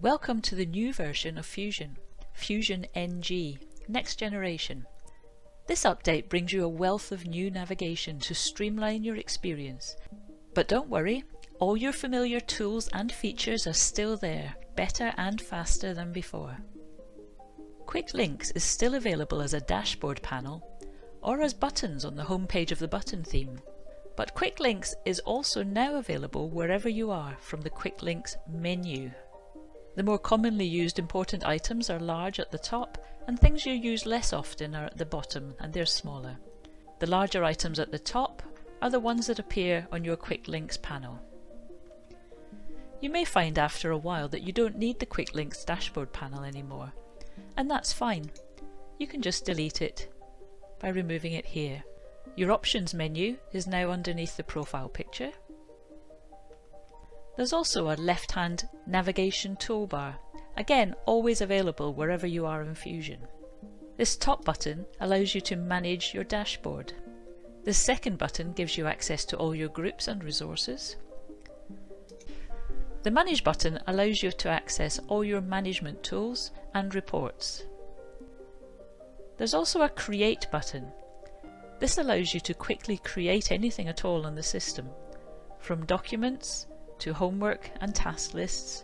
Welcome to the new version of Fusion, Fusion NG, Next Generation. This update brings you a wealth of new navigation to streamline your experience. But don't worry, all your familiar tools and features are still there, better and faster than before. Quick Links is still available as a dashboard panel or as buttons on the home page of the button theme. But Quick Links is also now available wherever you are from the Quick Links menu. The more commonly used important items are large at the top, and things you use less often are at the bottom, and they're smaller. The larger items at the top are the ones that appear on your Quick Links panel. You may find after a while that you don't need the Quick Links dashboard panel anymore, and that's fine. You can just delete it by removing it here. Your Options menu is now underneath the profile picture. There's also a left-hand navigation toolbar, again always available wherever you are in Fusion. This top button allows you to manage your dashboard. The second button gives you access to all your groups and resources. The Manage button allows you to access all your management tools and reports. There's also a Create button. This allows you to quickly create anything at all on the system, from documents to homework and task lists,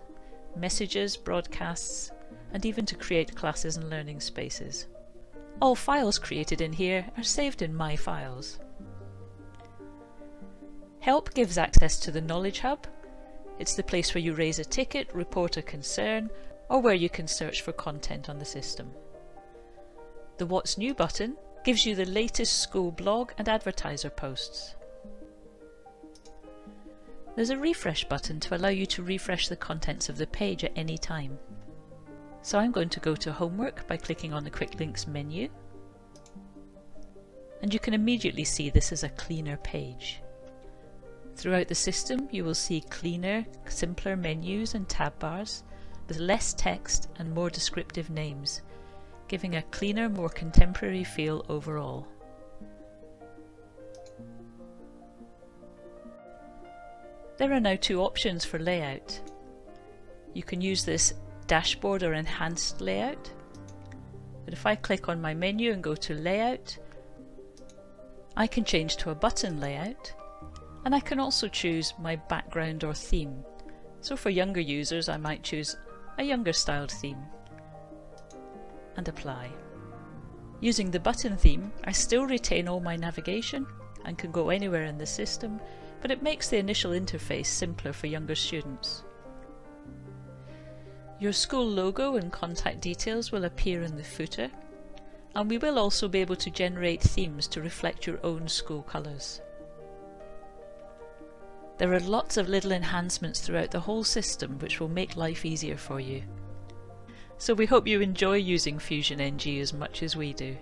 messages, broadcasts, and even to create classes and learning spaces. All files created in here are saved in My Files. Help gives access to the Knowledge Hub. It's the place where you raise a ticket, report a concern, or where you can search for content on the system. The What's New button gives you the latest school blog and advertiser posts. There's a Refresh button to allow you to refresh the contents of the page at any time. So I'm going to go to Homework by clicking on the Quick Links menu. And you can immediately see this is a cleaner page. Throughout the system you will see cleaner, simpler menus and tab bars with less text and more descriptive names, giving a cleaner, more contemporary feel overall. There are now two options for layout. You can use this dashboard or enhanced layout, but if I click on my menu and go to layout, I can change to a button layout, and I can also choose my background or theme. So for younger users I might choose a younger styled theme and apply. Using the button theme, I still retain all my navigation and can go anywhere in the system, but it makes the initial interface simpler for younger students. Your school logo and contact details will appear in the footer, and we will also be able to generate themes to reflect your own school colours. There are lots of little enhancements throughout the whole system which will make life easier for you. So we hope you enjoy using Fusion NG as much as we do.